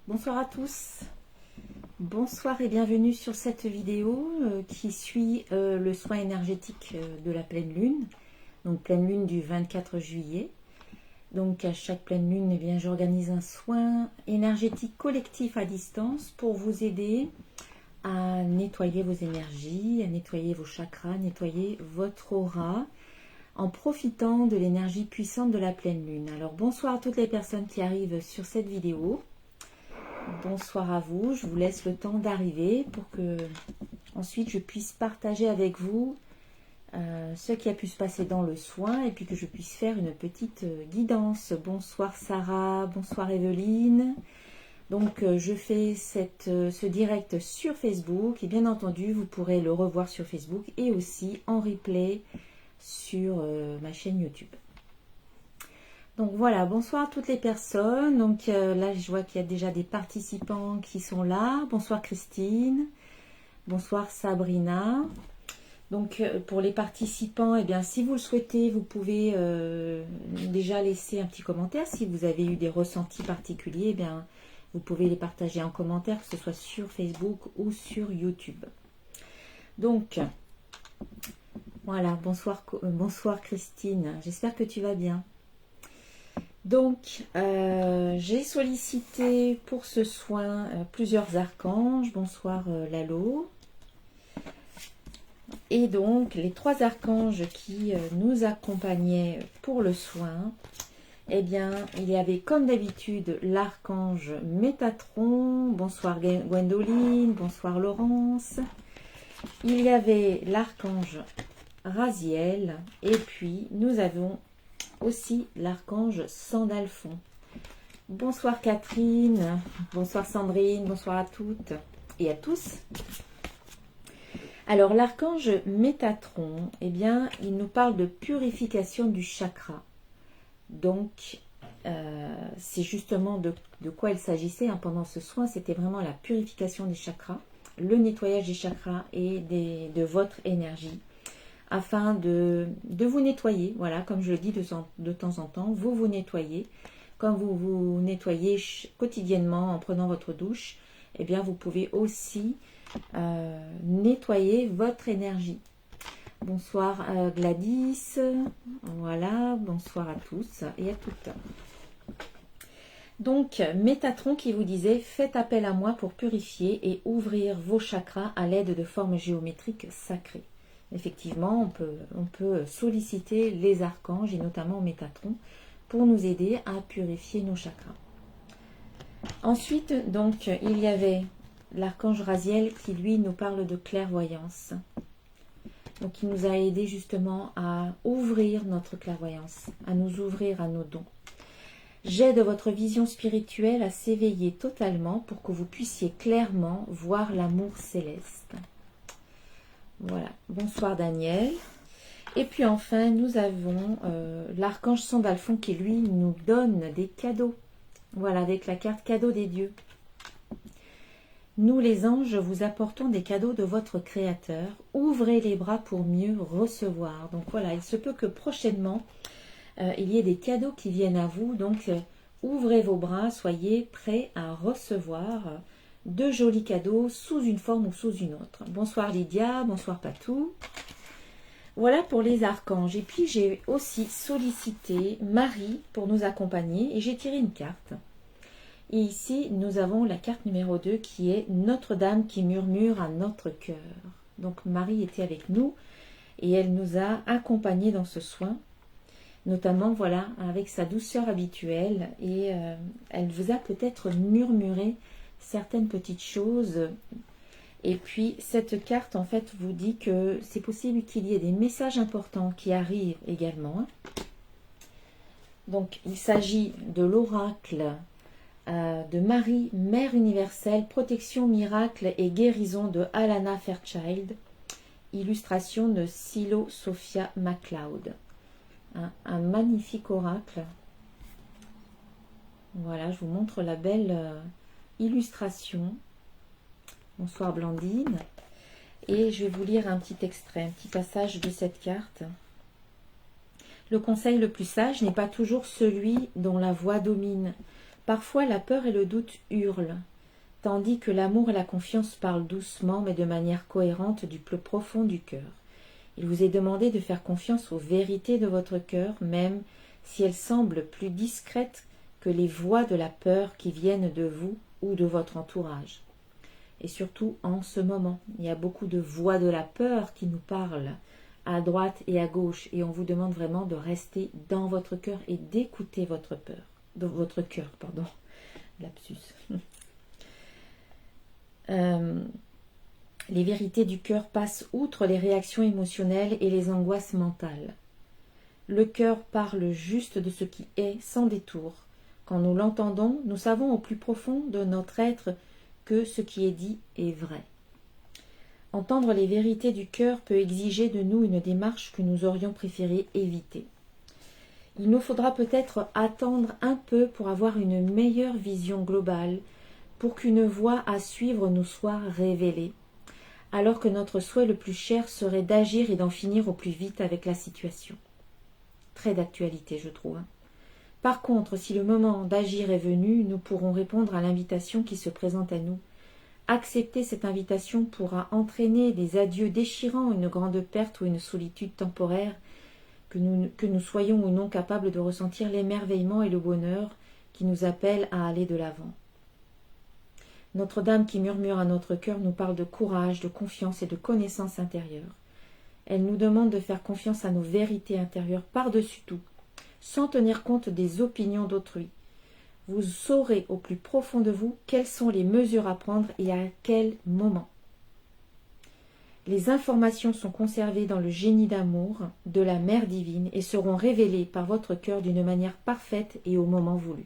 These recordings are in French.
Bonsoir à tous, bonsoir et bienvenue sur cette vidéo qui suit le soin énergétique de la pleine lune, donc pleine lune du 24 juillet. Donc à chaque pleine lune, eh bien, j'organise un soin énergétique collectif à distance pour vous aider à nettoyer vos énergies, à nettoyer vos chakras, à nettoyer votre aura en profitant de l'énergie puissante de la pleine lune. Alors bonsoir à toutes les personnes qui arrivent sur cette vidéo. Bonsoir à vous, je vous laisse le temps d'arriver pour que ensuite je puisse partager avec vous ce qui a pu se passer dans le soin et puis que je puisse faire une petite guidance. Bonsoir Sarah, bonsoir Evelyne. Donc je fais ce direct sur Facebook et bien entendu vous pourrez le revoir sur Facebook et aussi en replay sur ma chaîne YouTube. Donc voilà, bonsoir à toutes les personnes. Donc là, je vois qu'il y a déjà des participants qui sont là. Bonsoir Christine. Bonsoir Sabrina. Donc pour les participants, eh bien, si vous le souhaitez, vous pouvez déjà laisser un petit commentaire. Si vous avez eu des ressentis particuliers, eh bien, vous pouvez les partager en commentaire, que ce soit sur Facebook ou sur YouTube. Donc, voilà, bonsoir Christine. J'espère que tu vas bien. Donc, j'ai sollicité pour ce soin plusieurs archanges. Bonsoir Lalo. Et donc, les trois archanges qui nous accompagnaient pour le soin, eh bien, il y avait comme d'habitude l'archange Métatron. Bonsoir Gwendoline, bonsoir Laurence. Il y avait l'archange Raziel. Et puis, nous avons aussi l'archange Sandalphon. Bonsoir Catherine, bonsoir Sandrine, bonsoir à toutes et à tous. Alors l'archange Métatron, eh bien, il nous parle de purification du chakra. Donc, c'est justement de quoi il s'agissait pendant ce soin. C'était vraiment la purification des chakras, le nettoyage des chakras et de votre énergie, afin de vous nettoyer. Voilà, comme je le dis de temps en temps, vous vous nettoyez. Comme vous vous nettoyez quotidiennement en prenant votre douche, eh bien vous pouvez aussi nettoyer votre énergie. Bonsoir Gladys, voilà, bonsoir à tous et à toutes. Donc, Métatron qui vous disait, faites appel à moi pour purifier et ouvrir vos chakras à l'aide de formes géométriques sacrées. Effectivement, on peut solliciter les archanges et notamment Métatron pour nous aider à purifier nos chakras. Ensuite, donc, il y avait l'archange Raziel qui, lui, nous parle de clairvoyance. Donc, il nous a aidé justement à ouvrir notre clairvoyance, à nous ouvrir à nos dons. J'aide votre vision spirituelle à s'éveiller totalement pour que vous puissiez clairement voir l'amour céleste. Voilà, bonsoir Daniel. Et puis enfin, nous avons l'archange Sandalphon qui, lui, nous donne des cadeaux. Voilà, avec la carte cadeau des dieux. Nous, les anges, vous apportons des cadeaux de votre Créateur. Ouvrez les bras pour mieux recevoir. Donc voilà, il se peut que prochainement, il y ait des cadeaux qui viennent à vous. Donc, ouvrez vos bras, soyez prêts à recevoir de jolis cadeaux sous une forme ou sous une autre. Bonsoir Lydia, bonsoir Patou. Voilà pour les archanges. Et puis j'ai aussi sollicité Marie pour nous accompagner et j'ai tiré une carte. Et ici nous avons la carte numéro 2 qui est Notre-Dame qui murmure à notre cœur. Donc Marie était avec nous et elle nous a accompagnés dans ce soin. Notamment voilà avec sa douceur habituelle et elle vous a peut-être murmuré certaines petites choses. Et puis, cette carte, en fait, vous dit que c'est possible qu'il y ait des messages importants qui arrivent également. Donc, il s'agit de l'oracle de Marie, Mère universelle, protection, miracle et guérison de Alana Fairchild. Illustration de Silo Sophia MacLeod. Un magnifique oracle. Voilà, je vous montre la belle illustration. Bonsoir Blandine. Et je vais vous lire un petit extrait, un petit passage de cette carte. Le conseil le plus sage n'est pas toujours celui dont la voix domine. Parfois la peur et le doute hurlent, tandis que l'amour et la confiance parlent doucement mais de manière cohérente du plus profond du cœur. Il vous est demandé de faire confiance aux vérités de votre cœur, même si elles semblent plus discrètes que les voix de la peur qui viennent de vous ou de votre entourage. Et surtout en ce moment, il y a beaucoup de voix de la peur qui nous parlent à droite et à gauche, et on vous demande vraiment de rester dans votre cœur et d'écouter votre peur, de votre cœur, pardon, lapsus. Les vérités du cœur passent outre les réactions émotionnelles et les angoisses mentales. Le cœur parle juste de ce qui est, sans détour. Quand nous l'entendons, nous savons au plus profond de notre être que ce qui est dit est vrai. Entendre les vérités du cœur peut exiger de nous une démarche que nous aurions préféré éviter. Il nous faudra peut-être attendre un peu pour avoir une meilleure vision globale, pour qu'une voie à suivre nous soit révélée, alors que notre souhait le plus cher serait d'agir et d'en finir au plus vite avec la situation. Très d'actualité, je trouve. Par contre, si le moment d'agir est venu, nous pourrons répondre à l'invitation qui se présente à nous. Accepter cette invitation pourra entraîner des adieux déchirants, une grande perte ou une solitude temporaire, que nous soyons ou non capables de ressentir l'émerveillement et le bonheur qui nous appellent à aller de l'avant. Notre-Dame qui murmure à notre cœur nous parle de courage, de confiance et de connaissance intérieure. Elle nous demande de faire confiance à nos vérités intérieures par-dessus tout, sans tenir compte des opinions d'autrui. Vous saurez au plus profond de vous quelles sont les mesures à prendre et à quel moment. Les informations sont conservées dans le génie d'amour de la Mère divine et seront révélées par votre cœur d'une manière parfaite et au moment voulu.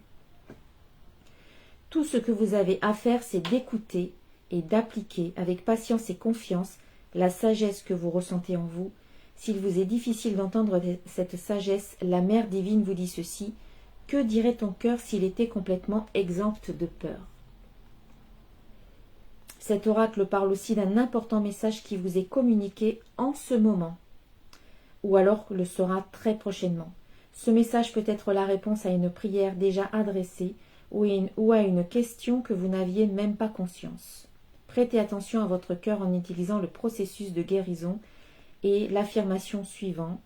Tout ce que vous avez à faire, c'est d'écouter et d'appliquer avec patience et confiance la sagesse que vous ressentez en vous. S'il vous est difficile d'entendre cette sagesse, la Mère divine vous dit ceci: que dirait ton cœur s'il était complètement exempt de peur? Cet oracle parle aussi d'un important message qui vous est communiqué en ce moment, ou alors le sera très prochainement. Ce message peut être la réponse à une prière déjà adressée ou à une question que vous n'aviez même pas conscience. Prêtez attention à votre cœur en utilisant le processus de guérison et l'affirmation suivante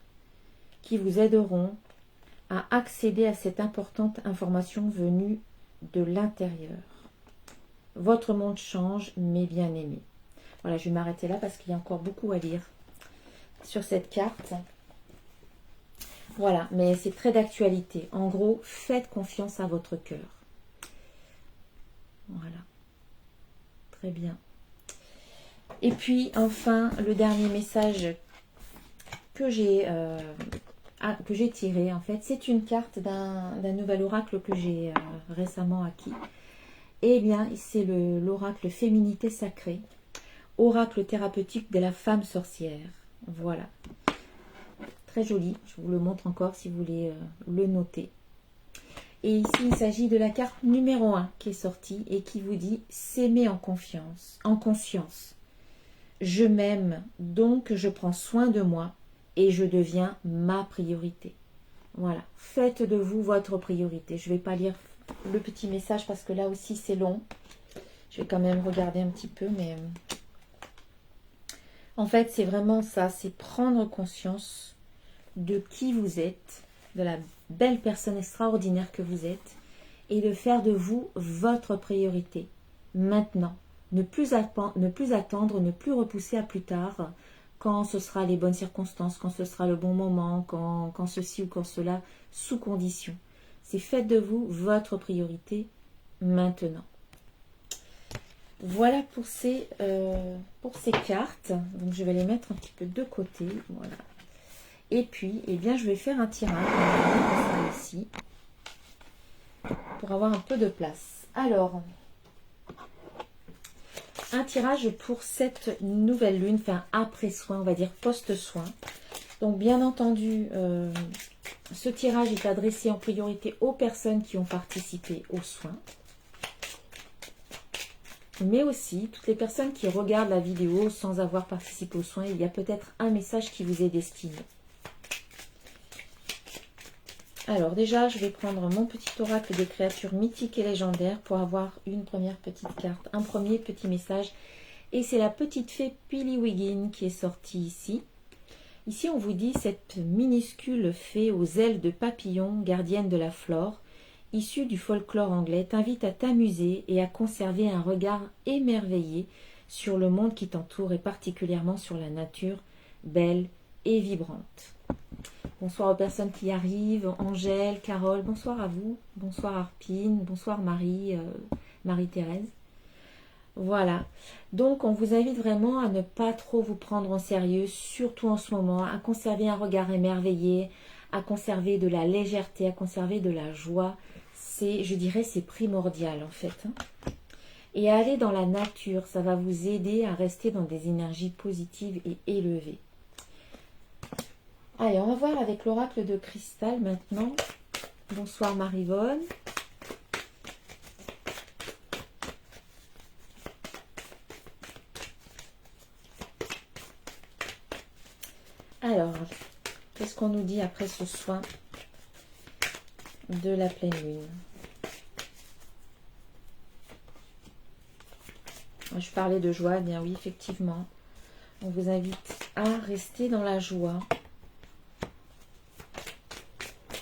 qui vous aideront à accéder à cette importante information venue de l'intérieur. Votre monde change, mes bien-aimés. Voilà, je vais m'arrêter là parce qu'il y a encore beaucoup à lire sur cette carte. Voilà, mais c'est très d'actualité. En gros, faites confiance à votre cœur. Voilà. Très bien. Et puis, enfin, le dernier message que j'ai tiré, en fait, c'est une carte d'un nouvel oracle que j'ai récemment acquis. Eh bien, c'est l'oracle Féminité Sacrée, oracle thérapeutique de la femme sorcière. Voilà. Très joli. Je vous le montre encore si vous voulez le noter. Et ici, il s'agit de la carte numéro 1 qui est sortie et qui vous dit « S'aimer en confiance, en conscience. Je m'aime, donc je prends soin de moi et je deviens ma priorité. » Voilà. Faites de vous votre priorité. Je ne vais pas lire le petit message parce que là aussi c'est long. Je vais quand même regarder un petit peu, mais en fait c'est vraiment ça, c'est prendre conscience de qui vous êtes, de la belle personne extraordinaire que vous êtes, et de faire de vous votre priorité maintenant. Ne plus attendre, ne plus repousser à plus tard, quand ce sera les bonnes circonstances, quand ce sera le bon moment, quand ceci ou quand cela, sous condition. C'est faites de vous votre priorité maintenant. Voilà pour ces cartes. Donc je vais les mettre un petit peu de côté. Voilà. Et puis, eh bien, je vais faire un tirage ici pour avoir un peu de place. Alors, un tirage pour cette nouvelle lune, enfin après soin, on va dire post-soin. Donc, bien entendu, ce tirage est adressé en priorité aux personnes qui ont participé aux soins, mais aussi toutes les personnes qui regardent la vidéo sans avoir participé aux soins. Il y a peut-être un message qui vous est destiné. Alors déjà, je vais prendre mon petit oracle des créatures mythiques et légendaires pour avoir une première petite carte, un premier petit message. Et c'est la petite fée Piliwigin qui est sortie ici. Ici, on vous dit, cette minuscule fée aux ailes de papillon, gardienne de la flore, issue du folklore anglais, t'invite à t'amuser et à conserver un regard émerveillé sur le monde qui t'entoure et particulièrement sur la nature belle et vibrante. Bonsoir aux personnes qui arrivent, Angèle, Carole, bonsoir à vous, bonsoir Arpine, bonsoir Marie, Marie-Thérèse. Voilà, donc on vous invite vraiment à ne pas trop vous prendre en sérieux, surtout en ce moment, à conserver un regard émerveillé, à conserver de la légèreté, à conserver de la joie. C'est, je dirais, c'est primordial en fait. Et à aller dans la nature, ça va vous aider à rester dans des énergies positives et élevées. Allez, on va voir avec l'oracle de cristal maintenant. Bonsoir Marivonne. Alors, qu'est-ce qu'on nous dit après ce soin de la pleine lune? Je parlais de joie, bien oui, effectivement. On vous invite à rester dans la joie.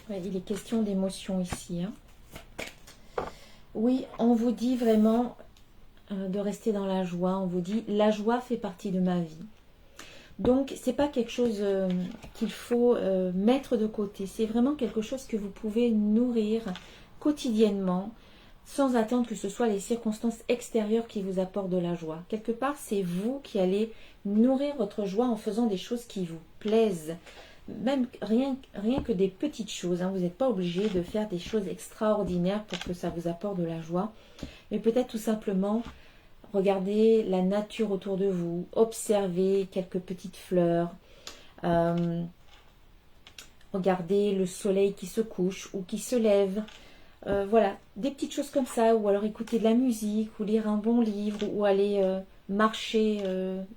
Ouais, il est question d'émotion ici. Hein. Oui, on vous dit vraiment de rester dans la joie. On vous dit, la joie fait partie de ma vie. Donc, ce n'est pas quelque chose qu'il faut mettre de côté. C'est vraiment quelque chose que vous pouvez nourrir quotidiennement sans attendre que ce soit les circonstances extérieures qui vous apportent de la joie. Quelque part, c'est vous qui allez nourrir votre joie en faisant des choses qui vous plaisent. Même rien que des petites choses. Hein. Vous n'êtes pas obligé de faire des choses extraordinaires pour que ça vous apporte de la joie. Mais peut-être tout simplement regardez la nature autour de vous, observez quelques petites fleurs, regardez le soleil qui se couche ou qui se lève. Voilà, des petites choses comme ça, ou alors écouter de la musique, ou lire un bon livre, ou aller marcher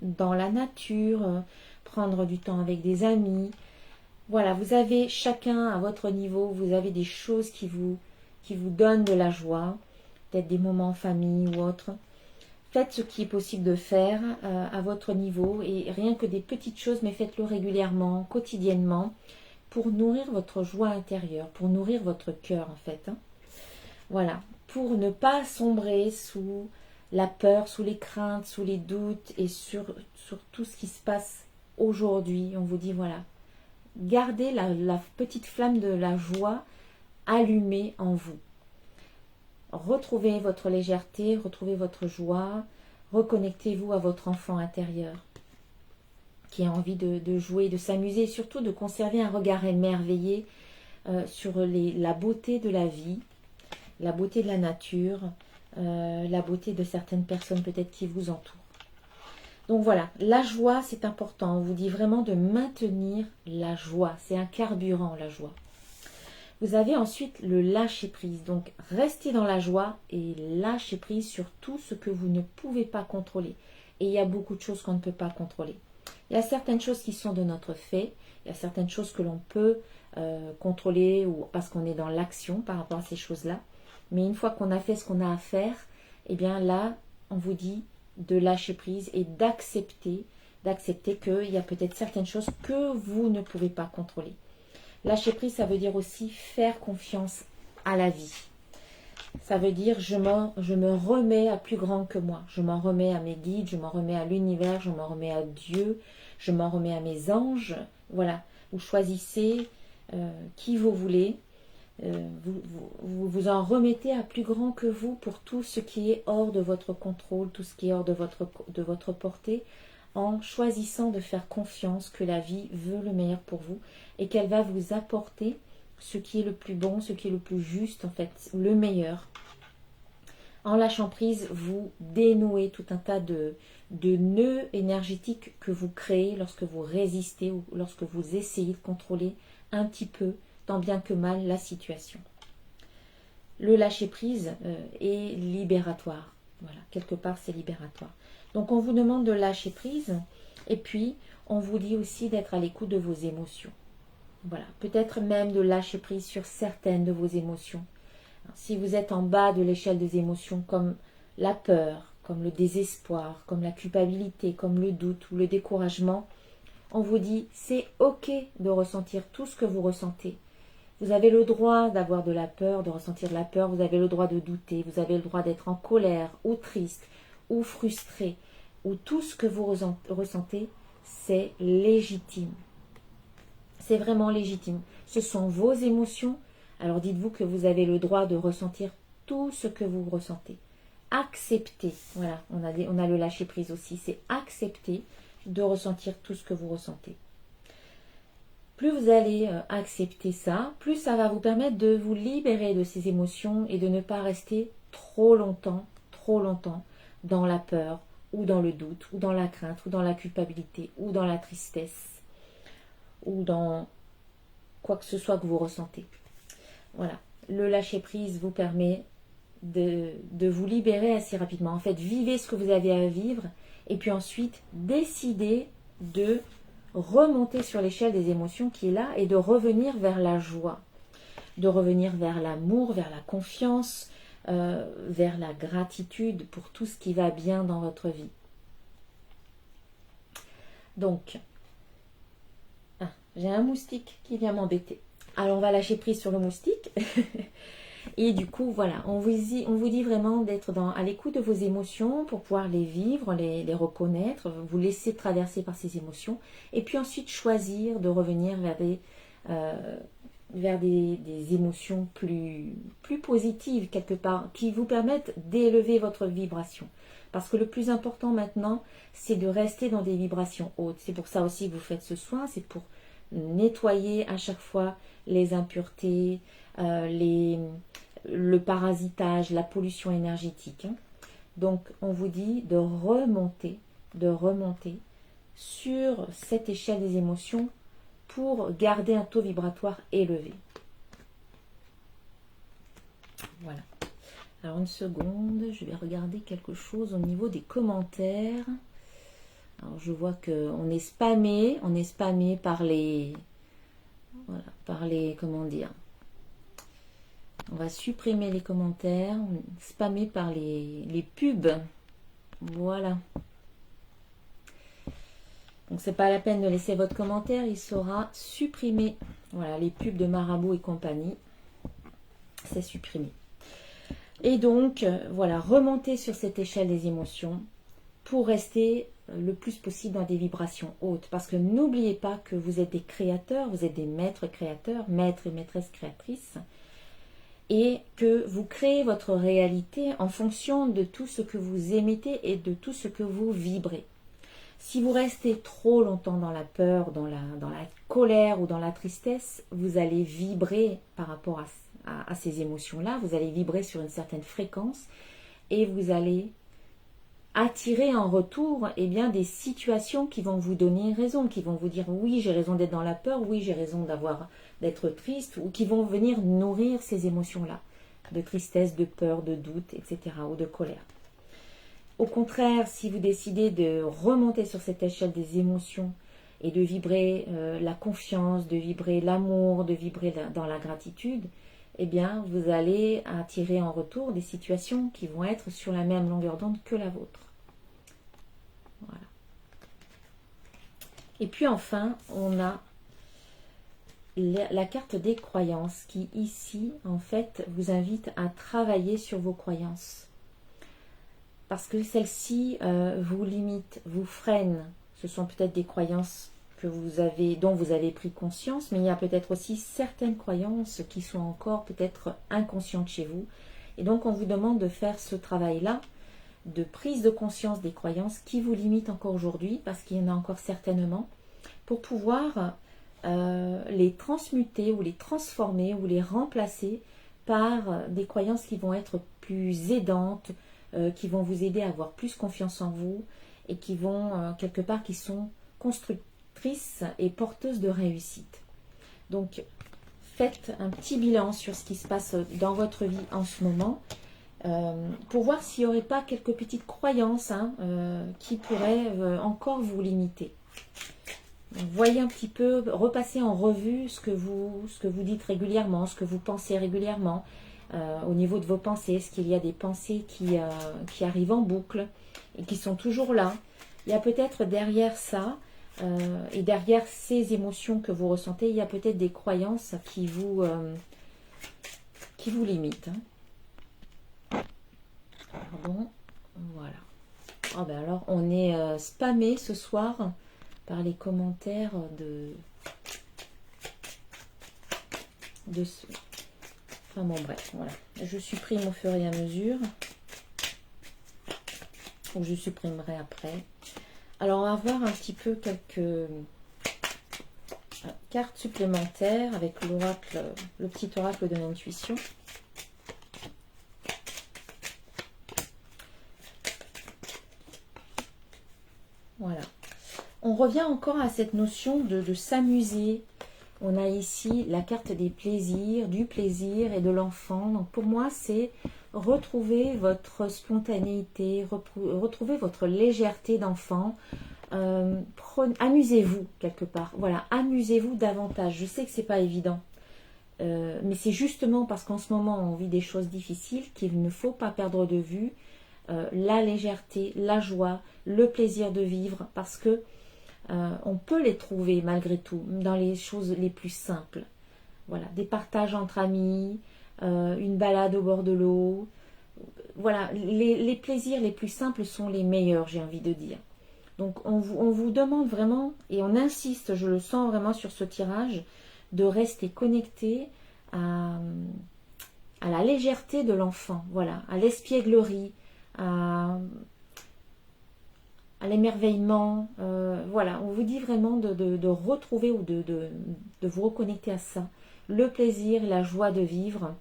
dans la nature, prendre du temps avec des amis. Voilà, vous avez chacun à votre niveau, vous avez des choses qui vous donnent de la joie, peut-être des moments en famille ou autre. Faites ce qui est possible de faire à votre niveau et rien que des petites choses, mais faites-le régulièrement, quotidiennement, pour nourrir votre joie intérieure, pour nourrir votre cœur en fait. Hein. Voilà, pour ne pas sombrer sous la peur, sous les craintes, sous les doutes et sur tout ce qui se passe aujourd'hui. On vous dit voilà, gardez la petite flamme de la joie allumée en vous. Retrouvez votre légèreté, retrouvez votre joie, reconnectez-vous à votre enfant intérieur qui a envie de jouer, de s'amuser et surtout de conserver un regard émerveillé sur la beauté de la vie, la beauté de la nature, la beauté de certaines personnes peut-être qui vous entourent. Donc voilà, la joie c'est important, on vous dit vraiment de maintenir la joie, c'est un carburant la joie. Vous avez ensuite le lâcher prise. Donc, restez dans la joie et lâchez prise sur tout ce que vous ne pouvez pas contrôler. Et il y a beaucoup de choses qu'on ne peut pas contrôler. Il y a certaines choses qui sont de notre fait. Il y a certaines choses que l'on peut contrôler ou parce qu'on est dans l'action par rapport à ces choses-là. Mais une fois qu'on a fait ce qu'on a à faire, eh bien là, on vous dit de lâcher prise et d'accepter qu'il y a peut-être certaines choses que vous ne pouvez pas contrôler. Lâcher prise, ça veut dire aussi faire confiance à la vie. Ça veut dire je me remets à plus grand que moi. Je m'en remets à mes guides, je m'en remets à l'univers, je m'en remets à Dieu, je m'en remets à mes anges. Voilà, vous choisissez qui vous voulez. Vous en remettez à plus grand que vous pour tout ce qui est hors de votre contrôle, tout ce qui est hors de votre portée, en choisissant de faire confiance que la vie veut le meilleur pour vous et qu'elle va vous apporter ce qui est le plus bon, ce qui est le plus juste, en fait, le meilleur. En lâchant prise, vous dénouez tout un tas de nœuds énergétiques que vous créez lorsque vous résistez ou lorsque vous essayez de contrôler un petit peu, tant bien que mal, la situation. Le lâcher prise est libératoire. Voilà, quelque part, c'est libératoire. Donc, on vous demande de lâcher prise et puis, on vous dit aussi d'être à l'écoute de vos émotions. Voilà, peut-être même de lâcher prise sur certaines de vos émotions. Alors, si vous êtes en bas de l'échelle des émotions comme la peur, comme le désespoir, comme la culpabilité, comme le doute ou le découragement, on vous dit c'est ok de ressentir tout ce que vous ressentez. Vous avez le droit d'avoir de la peur, de ressentir de la peur, vous avez le droit de douter, vous avez le droit d'être en colère ou triste ou frustré, ou tout ce que vous ressentez, c'est légitime. C'est vraiment légitime. Ce sont vos émotions, alors dites-vous que vous avez le droit de ressentir tout ce que vous ressentez. Accepter, voilà, on a le lâcher prise aussi, c'est accepter de ressentir tout ce que vous ressentez. Plus vous allez accepter ça, plus ça va vous permettre de vous libérer de ces émotions et de ne pas rester trop longtemps dans la peur, ou dans le doute, ou dans la crainte, ou dans la culpabilité, ou dans la tristesse, ou dans quoi que ce soit que vous ressentez. Voilà, le lâcher-prise vous permet de vous libérer assez rapidement. En fait, vivez ce que vous avez à vivre, et puis ensuite, décidez de remonter sur l'échelle des émotions qui est là, et de revenir vers la joie, de revenir vers l'amour, vers la confiance, vers la gratitude pour tout ce qui va bien dans votre vie. Donc, j'ai un moustique qui vient m'embêter. Alors, on va lâcher prise sur le moustique. Et du coup, voilà, on vous dit vraiment d'être à l'écoute de vos émotions pour pouvoir les vivre, les reconnaître, vous laisser traverser par ces émotions. Et puis ensuite, choisir de revenir vers des émotions plus positives quelque part, qui vous permettent d'élever votre vibration. Parce que le plus important maintenant, c'est de rester dans des vibrations hautes. C'est pour ça aussi que vous faites ce soin, c'est pour nettoyer à chaque fois les impuretés, le parasitage, la pollution énergétique. Donc on vous dit de remonter sur cette échelle des émotions pour garder un taux vibratoire élevé. Voilà. Alors une seconde, je vais regarder quelque chose au niveau des commentaires. Alors je vois qu'on est spammé, par les... Voilà, par les... Comment dire ? On va supprimer les commentaires, spammé par les pubs. Voilà. Donc c'est pas la peine de laisser votre commentaire, il sera supprimé. Voilà, les pubs de Marabout et compagnie, c'est supprimé. Et donc, voilà, remontez sur cette échelle des émotions pour rester le plus possible dans des vibrations hautes. Parce que n'oubliez pas que vous êtes des créateurs, vous êtes des maîtres créateurs, maîtres et maîtresses créatrices, et que vous créez votre réalité en fonction de tout ce que vous émettez et de tout ce que vous vibrez. Si vous restez trop longtemps dans la peur, dans la colère ou dans la tristesse, vous allez vibrer par rapport à ces émotions-là, vous allez vibrer sur une certaine fréquence et vous allez attirer en retour des situations qui vont vous donner raison, qui vont vous dire oui, j'ai raison d'être dans la peur, oui, j'ai raison d'être triste, ou qui vont venir nourrir ces émotions-là, de tristesse, de peur, de doute, etc., ou de colère. Au contraire, si vous décidez de remonter sur cette échelle des émotions et de vibrer la confiance, de vibrer l'amour, de vibrer dans la gratitude, eh bien, vous allez attirer en retour des situations qui vont être sur la même longueur d'onde que la vôtre. Voilà. Et puis enfin, on a la carte des croyances qui, ici, en fait, vous invite à travailler sur vos croyances. Parce que celles-ci vous limitent, vous freinent. Ce sont peut-être des croyances dont vous avez pris conscience, mais il y a peut-être aussi certaines croyances qui sont encore peut-être inconscientes chez vous. Et donc on vous demande de faire ce travail-là, de prise de conscience des croyances qui vous limitent encore aujourd'hui, parce qu'il y en a encore certainement, pour pouvoir les transmuter ou les transformer ou les remplacer par des croyances qui vont être plus aidantes, qui vont vous aider à avoir plus confiance en vous et qui vont, quelque part, qui sont constructrices et porteuses de réussite. Donc, faites un petit bilan sur ce qui se passe dans votre vie en ce moment pour voir s'il n'y aurait pas quelques petites croyances qui pourraient encore vous limiter. voyez un petit peu, repassez en revue ce que vous dites régulièrement, ce que vous pensez régulièrement, au niveau de vos pensées. Est-ce qu'il y a des pensées qui arrivent en boucle et qui sont toujours là? Il y a peut-être derrière ça, et derrière ces émotions que vous ressentez, il y a peut-être des croyances qui vous limitent. Pardon, voilà. Oh ben alors, on est spammé ce soir par les commentaires de ce... Enfin bon, bref, voilà. Je supprime au fur et à mesure. Ou je supprimerai après. Alors, on va voir un petit peu quelques cartes supplémentaires avec l'oracle, le petit oracle de l'intuition. Voilà. On revient encore à cette notion de s'amuser. On a ici la carte des plaisirs, du plaisir et de l'enfant. Donc pour moi, c'est retrouver votre spontanéité, retrouver votre légèreté d'enfant. Amusez-vous quelque part. Voilà, amusez-vous davantage. Je sais que c'est pas évident. Mais c'est justement parce qu'en ce moment, on vit des choses difficiles qu'il ne faut pas perdre de vue la légèreté, la joie, le plaisir de vivre, parce que on peut les trouver malgré tout dans les choses les plus simples. Voilà, des partages entre amis, une balade au bord de l'eau. Voilà, les plaisirs les plus simples sont les meilleurs, j'ai envie de dire. Donc on vous demande vraiment, et on insiste, je le sens vraiment sur ce tirage, de rester connecté à la légèreté de l'enfant, voilà, à l'espièglerie, à l'émerveillement. Voilà, on vous dit vraiment de retrouver ou de vous reconnecter à ça, le plaisir, la joie de vivre.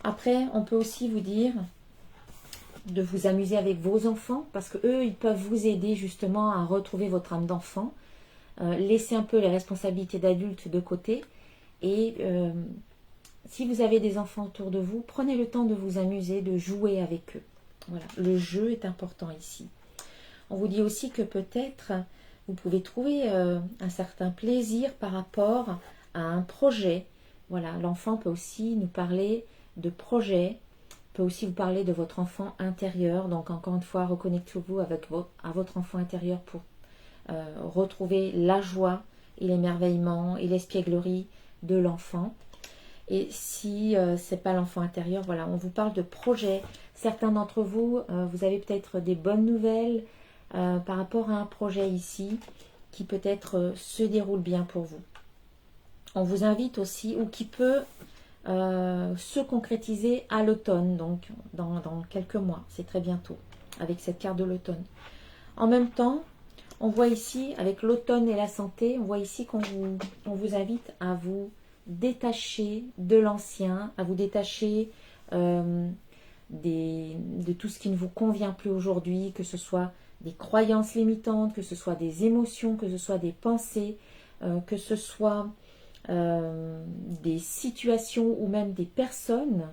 Après, on peut aussi vous dire de vous amuser avec vos enfants, parce que eux, ils peuvent vous aider justement à retrouver votre âme d'enfant. Laissez un peu les responsabilités d'adulte de côté, et si vous avez des enfants autour de vous, prenez le temps de vous amuser, de jouer avec eux. Voilà, le jeu est important ici. On vous dit aussi que peut-être vous pouvez trouver un certain plaisir par rapport à un projet. Voilà, l'enfant peut aussi nous parler de projet, peut aussi vous parler de votre enfant intérieur. Donc encore une fois, reconnectez-vous à votre enfant intérieur pour retrouver la joie et l'émerveillement et l'espièglerie de l'enfant. Et si ce n'est pas l'enfant intérieur, voilà, on vous parle de projet. Certains d'entre vous, vous avez peut-être des bonnes nouvelles par rapport à un projet ici qui peut-être se déroule bien pour vous. On vous invite aussi, ou qui peut se concrétiser à l'automne, donc dans quelques mois, c'est très bientôt, avec cette carte de l'automne. En même temps, on voit ici, avec l'automne et la santé, on voit ici qu'on vous invite à vous détacher de l'ancien, à vous détacher de tout ce qui ne vous convient plus aujourd'hui, que ce soit des croyances limitantes, que ce soit des émotions, que ce soit des pensées, que ce soit des situations ou même des personnes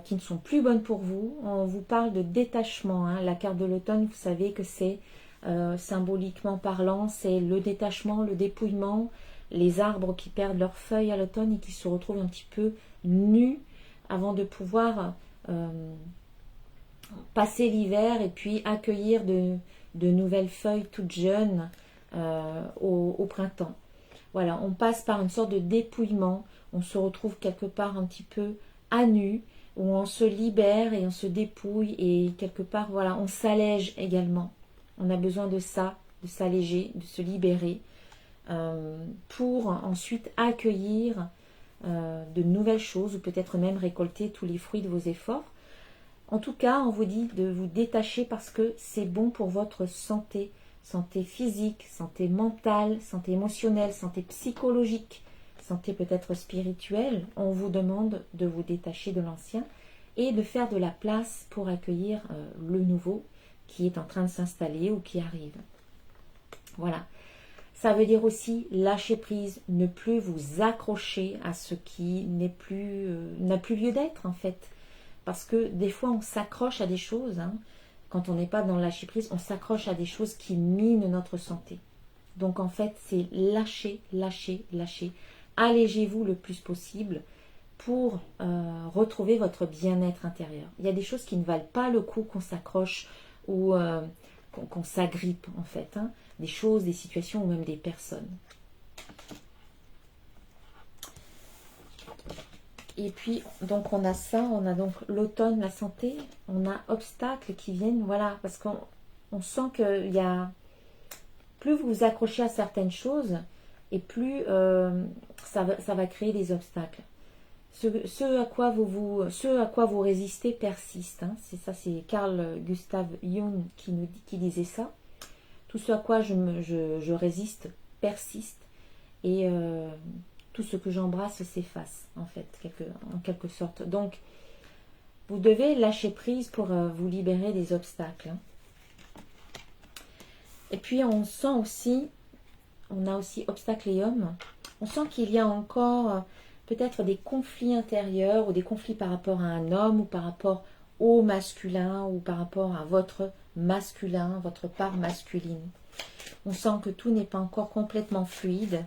qui ne sont plus bonnes pour vous. On vous parle de détachement, hein. La carte de l'automne, vous savez que c'est symboliquement parlant, c'est le détachement, le dépouillement, les arbres qui perdent leurs feuilles à l'automne et qui se retrouvent un petit peu nus avant de pouvoir passer l'hiver et puis accueillir de nouvelles feuilles toutes jeunes au printemps. Voilà, on passe par une sorte de dépouillement, on se retrouve quelque part un petit peu à nu, où on se libère et on se dépouille et quelque part, voilà, on s'allège également. On a besoin de ça, de s'alléger, de se libérer, pour ensuite accueillir de nouvelles choses ou peut-être même récolter tous les fruits de vos efforts. En tout cas, on vous dit de vous détacher parce que c'est bon pour votre santé, santé physique, santé mentale, santé émotionnelle, santé psychologique, santé peut-être spirituelle. On vous demande de vous détacher de l'ancien et de faire de la place pour accueillir le nouveau qui est en train de s'installer ou qui arrive. Voilà. Ça veut dire aussi lâcher prise, ne plus vous accrocher à ce qui n'a plus lieu d'être en fait. Parce que des fois on s'accroche à des choses, hein. Quand on n'est pas dans le lâcher prise, on s'accroche à des choses qui minent notre santé. Donc en fait, c'est lâcher, lâcher, lâcher. Allégez-vous le plus possible pour retrouver votre bien-être intérieur. Il y a des choses qui ne valent pas le coup qu'on s'accroche ou qu'on s'agrippe en fait. Hein. Des choses, des situations ou même des personnes. Et puis, donc on a ça, on a donc l'automne, la santé, on a obstacles qui viennent, voilà, parce qu'on sent qu'il y a, plus vous vous accrochez à certaines choses, et plus ça va créer des obstacles. Ce à quoi vous résistez persiste. Hein. C'est ça, c'est Carl Gustav Jung qui disait ça. Tout ce à quoi je résiste persiste. Et tout ce que j'embrasse s'efface, en fait, en quelque sorte. Donc, vous devez lâcher prise pour vous libérer des obstacles. Hein. Et puis, on sent aussi, on a aussi obstacles et hommes. On sent qu'il y a encore peut-être des conflits intérieurs ou des conflits par rapport à un homme ou par rapport au masculin ou par rapport à votre masculin, votre part masculine. On sent que tout n'est pas encore complètement fluide,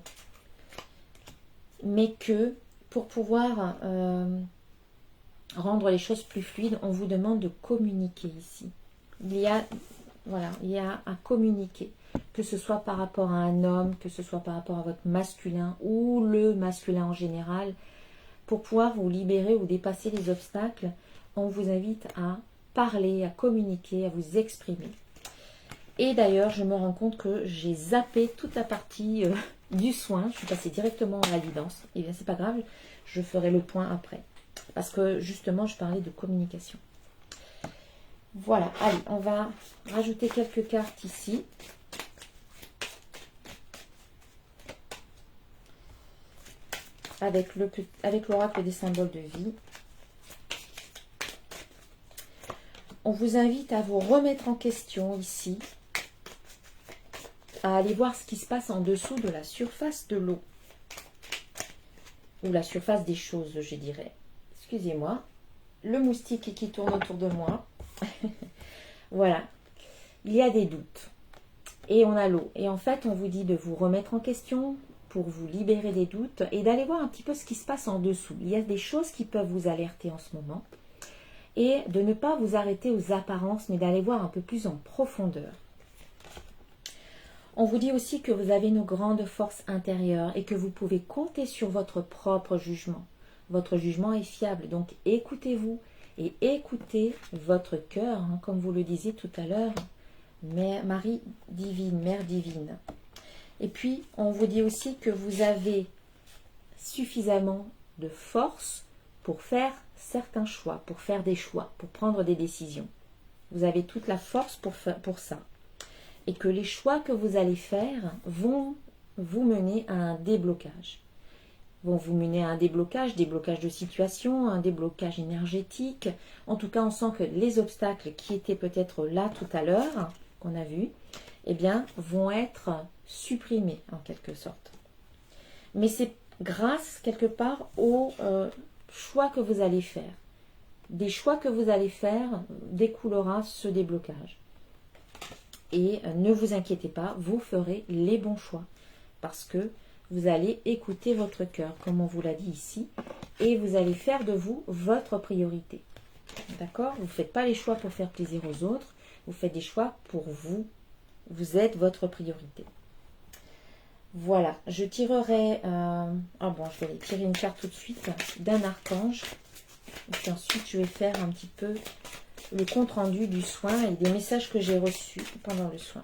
mais que pour pouvoir rendre les choses plus fluides, on vous demande de communiquer ici. Il y a à communiquer, que ce soit par rapport à un homme, que ce soit par rapport à votre masculin ou le masculin en général. Pour pouvoir vous libérer ou dépasser les obstacles, on vous invite à parler, à communiquer, à vous exprimer. Et d'ailleurs, je me rends compte que j'ai zappé toute la partie du soin. Je suis passée directement à la guidance. Et bien, c'est pas grave, je ferai le point après. Parce que justement, je parlais de communication. Voilà, allez, on va rajouter quelques cartes ici. Avec l'oracle des symboles de vie. On vous invite à vous remettre en question ici, à aller voir ce qui se passe en dessous de la surface de l'eau. Ou la surface des choses, je dirais. Excusez-moi. Le moustique qui tourne autour de moi. Voilà. Il y a des doutes. Et on a l'eau. Et en fait, on vous dit de vous remettre en question pour vous libérer des doutes et d'aller voir un petit peu ce qui se passe en dessous. Il y a des choses qui peuvent vous alerter en ce moment. Et de ne pas vous arrêter aux apparences, mais d'aller voir un peu plus en profondeur. On vous dit aussi que vous avez une grande force intérieure et que vous pouvez compter sur votre propre jugement. Votre jugement est fiable, donc écoutez-vous et écoutez votre cœur, hein, comme vous le disiez tout à l'heure, Marie divine, Mère divine. Et puis, on vous dit aussi que vous avez suffisamment de force pour faire certains choix, pour faire des choix, pour prendre des décisions. Vous avez toute la force pour ça. Et que les choix que vous allez faire vont vous mener à un déblocage. Vont vous mener à un déblocage de situation, un déblocage énergétique. En tout cas, on sent que les obstacles qui étaient peut-être là tout à l'heure, qu'on a vu, eh bien, vont être supprimés en quelque sorte. Mais c'est grâce quelque part aux choix que vous allez faire. Des choix que vous allez faire découlera ce déblocage. Et ne vous inquiétez pas, vous ferez les bons choix. Parce que vous allez écouter votre cœur, comme on vous l'a dit ici. Et vous allez faire de vous votre priorité. D'accord? Vous ne faites pas les choix pour faire plaisir aux autres. Vous faites des choix pour vous. Vous êtes votre priorité. Voilà, je tirerai... je vais tirer une carte tout de suite d'un archange. Et puis ensuite, je vais faire un petit peu le compte-rendu du soin et des messages que j'ai reçus pendant le soin.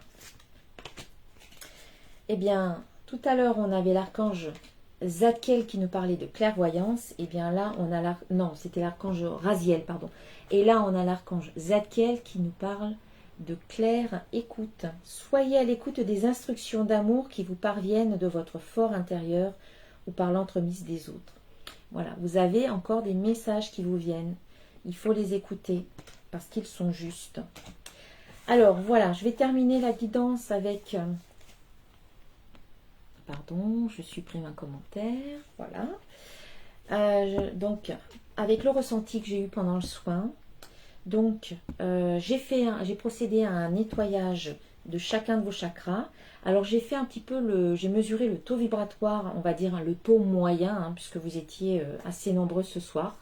Eh bien, tout à l'heure, on avait l'archange Zadkiel qui nous parlait de clairvoyance. Et bien là, on a c'était l'archange Raziel, pardon. Et là, on a l'archange Zadkiel qui nous parle de claire écoute. Soyez à l'écoute des instructions d'amour qui vous parviennent de votre fort intérieur ou par l'entremise des autres. Voilà, vous avez encore des messages qui vous viennent. Il faut les écouter parce qu'ils sont justes. Alors, voilà, je vais terminer la guidance avec... Pardon, je supprime un commentaire. Voilà. Donc, avec le ressenti que j'ai eu pendant le soin, donc j'ai procédé à un nettoyage de chacun de vos chakras. Alors j'ai fait un petit peu j'ai mesuré le taux vibratoire, on va dire le taux moyen, puisque vous étiez assez nombreux ce soir.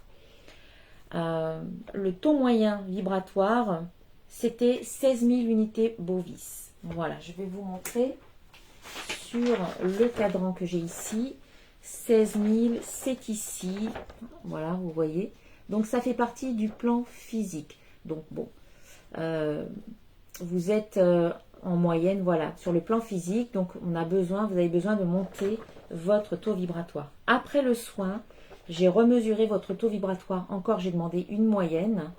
Le taux moyen vibratoire, c'était 16 000 unités bovis. Voilà, je vais vous montrer sur le cadran que j'ai ici. 16 000, c'est ici. Voilà, vous voyez. Donc ça fait partie du plan physique. Donc bon, vous êtes en moyenne, voilà, sur le plan physique. Donc vous avez besoin de monter votre taux vibratoire. Après le soin, j'ai remesuré votre taux vibratoire. Encore, j'ai demandé une moyenne.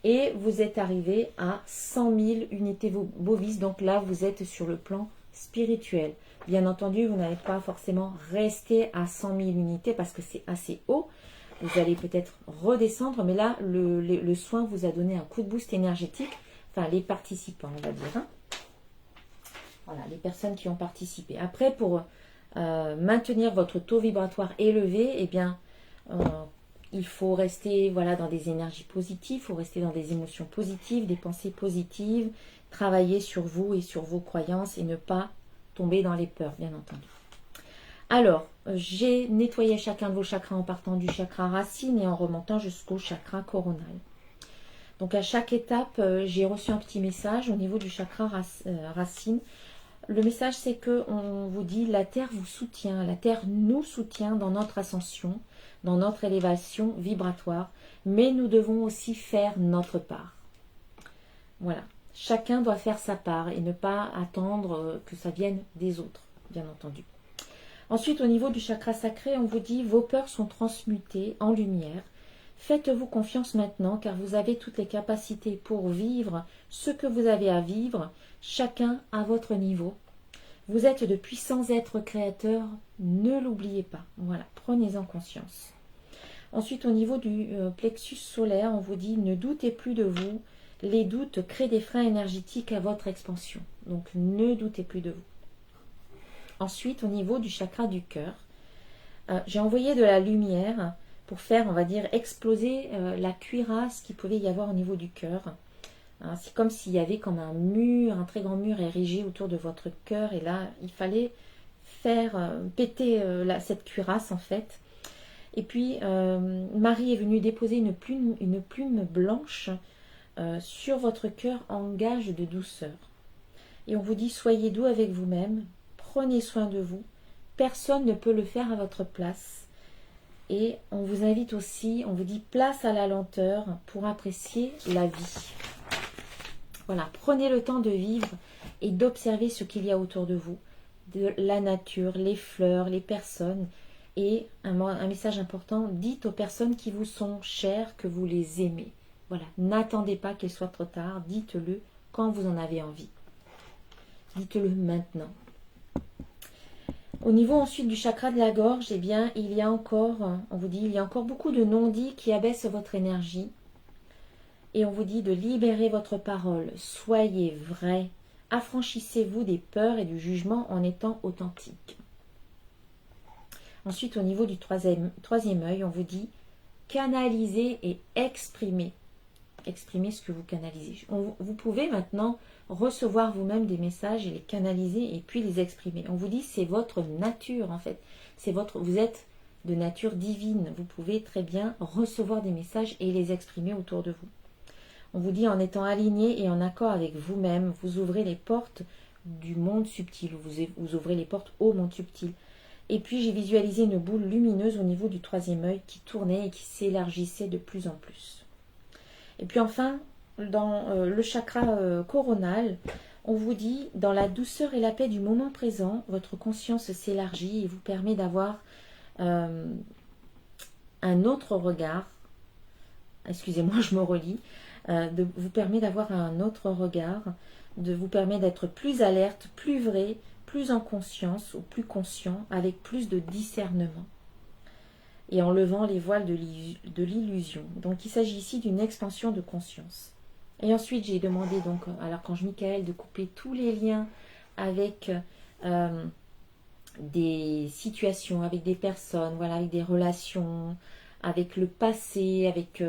Et vous êtes arrivé à 100 000 unités bovis. Donc là, vous êtes sur le plan spirituel. Bien entendu, vous n'allez pas forcément rester à 100 000 unités parce que c'est assez haut. Vous allez peut-être redescendre, mais là, le soin vous a donné un coup de boost énergétique. Enfin, les participants, on va dire. Voilà, les personnes qui ont participé. Après, pour maintenir votre taux vibratoire élevé, eh bien, il faut rester dans des énergies positives, il faut rester dans des émotions positives, des pensées positives, travailler sur vous et sur vos croyances et ne pas tomber dans les peurs, bien entendu. Alors, j'ai nettoyé chacun de vos chakras en partant du chakra racine et en remontant jusqu'au chakra coronal. Donc à chaque étape, j'ai reçu un petit message au niveau du chakra racine. Le message, c'est que on vous dit la Terre vous soutient, la Terre nous soutient dans notre ascension, dans notre élévation vibratoire, mais nous devons aussi faire notre part. Voilà, chacun doit faire sa part et ne pas attendre que ça vienne des autres, bien entendu. Ensuite, au niveau du chakra sacré, on vous dit vos peurs sont transmutées en lumière. Faites-vous confiance maintenant car vous avez toutes les capacités pour vivre ce que vous avez à vivre, chacun à votre niveau. Vous êtes de puissants êtres créateurs, ne l'oubliez pas. Voilà, prenez-en conscience. Ensuite, au niveau du plexus solaire, on vous dit ne doutez plus de vous. Les doutes créent des freins énergétiques à votre expansion. Donc, ne doutez plus de vous. Ensuite, au niveau du chakra du cœur, j'ai envoyé de la lumière pour faire, on va dire, exploser la cuirasse qu'il pouvait y avoir au niveau du cœur. C'est comme s'il y avait comme un mur, un très grand mur érigé autour de votre cœur. Et là, il fallait faire péter cette cuirasse, en fait. Et puis, Marie est venue déposer une plume blanche sur votre cœur en gage de douceur. Et on vous dit, soyez doux avec vous-même, prenez soin de vous. Personne ne peut le faire à votre place. Et on vous invite aussi, on vous dit, place à la lenteur pour apprécier la vie. Voilà, prenez le temps de vivre et d'observer ce qu'il y a autour de vous, de la nature, les fleurs, les personnes. Et un message important, dites aux personnes qui vous sont chères que vous les aimez. Voilà, n'attendez pas qu'il soit trop tard, dites-le quand vous en avez envie. Dites-le maintenant. Au niveau ensuite du chakra de la gorge, eh bien, il y a encore, on vous dit, il y a encore beaucoup de non-dits qui abaissent votre énergie. Et on vous dit de libérer votre parole. Soyez vrai. Affranchissez-vous des peurs et du jugement en étant authentique. Ensuite, au niveau du troisième œil, on vous dit canaliser et exprimer. Exprimez ce que vous canalisez. Vous pouvez maintenant recevoir vous-même des messages et les canaliser et puis les exprimer. On vous dit c'est votre nature en fait. Vous êtes de nature divine. Vous pouvez très bien recevoir des messages et les exprimer autour de vous. On vous dit en étant aligné et en accord avec vous-même, vous ouvrez les portes du monde subtil. Vous ouvrez les portes au monde subtil. Et puis j'ai visualisé une boule lumineuse au niveau du troisième œil qui tournait et qui s'élargissait de plus en plus. Et puis enfin, dans le chakra coronal, on vous dit, dans la douceur et la paix du moment présent, votre conscience s'élargit et vous permet d'avoir un autre regard. Excusez-moi, je me relis. Vous permet d'avoir un autre regard, vous permet d'être plus alerte, plus vrai, plus en conscience ou plus conscient, avec plus de discernement et en levant les voiles de l'illusion. Donc il s'agit ici d'une expansion de conscience. Et ensuite j'ai demandé donc à l'archange Michael de couper tous les liens avec des situations, avec des personnes, voilà, avec des relations, avec le passé, avec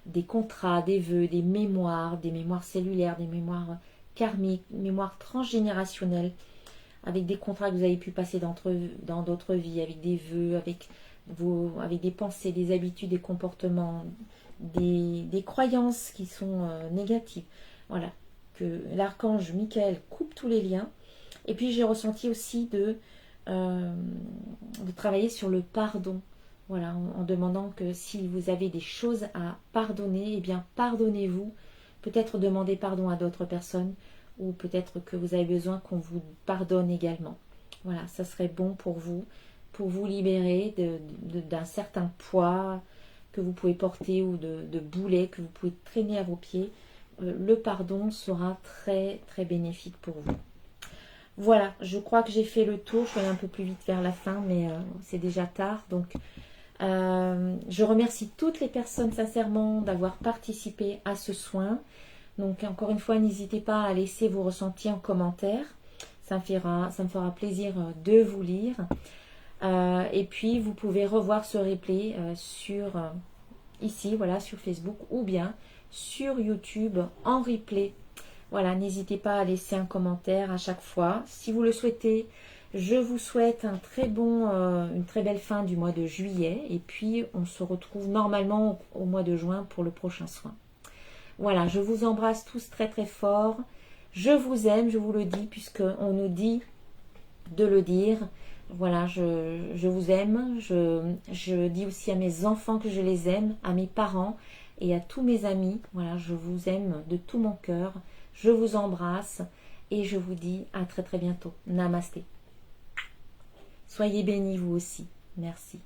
des contrats, des vœux, des mémoires cellulaires, des mémoires karmique, mémoire transgénérationnelle, avec des contrats que vous avez pu passer dans d'autres vies, avec des vœux, avec des pensées, des habitudes, des comportements, des croyances qui sont négatives. Voilà, que l'archange Michael coupe tous les liens. Et puis j'ai ressenti aussi de travailler sur le pardon. Voilà, en demandant que si vous avez des choses à pardonner, eh bien pardonnez-vous. Peut-être demander pardon à d'autres personnes, ou peut-être que vous avez besoin qu'on vous pardonne également. Voilà, ça serait bon pour vous libérer d'un certain poids que vous pouvez porter, ou de boulets que vous pouvez traîner à vos pieds. Le pardon sera très très bénéfique pour vous. Voilà, je crois que j'ai fait le tour. Je suis allée un peu plus vite vers la fin, mais c'est déjà tard. Donc, je remercie toutes les personnes sincèrement d'avoir participé à ce soin. Donc, encore une fois, n'hésitez pas à laisser vos ressentis en commentaire. Ça me fera plaisir de vous lire. Et puis, vous pouvez revoir ce replay ici, voilà, sur Facebook, ou bien sur YouTube en replay. Voilà, n'hésitez pas à laisser un commentaire à chaque fois. Si vous le souhaitez, je vous souhaite une très belle fin du mois de juillet. Et puis, on se retrouve normalement au mois de juin pour le prochain soin. Voilà, je vous embrasse tous très très fort. Je vous aime, je vous le dis, puisqu'on nous dit de le dire. Voilà, je vous aime. Je dis aussi à mes enfants que je les aime, à mes parents et à tous mes amis. Voilà, je vous aime de tout mon cœur. Je vous embrasse et je vous dis à très très bientôt. Namasté. Soyez bénis vous aussi. Merci.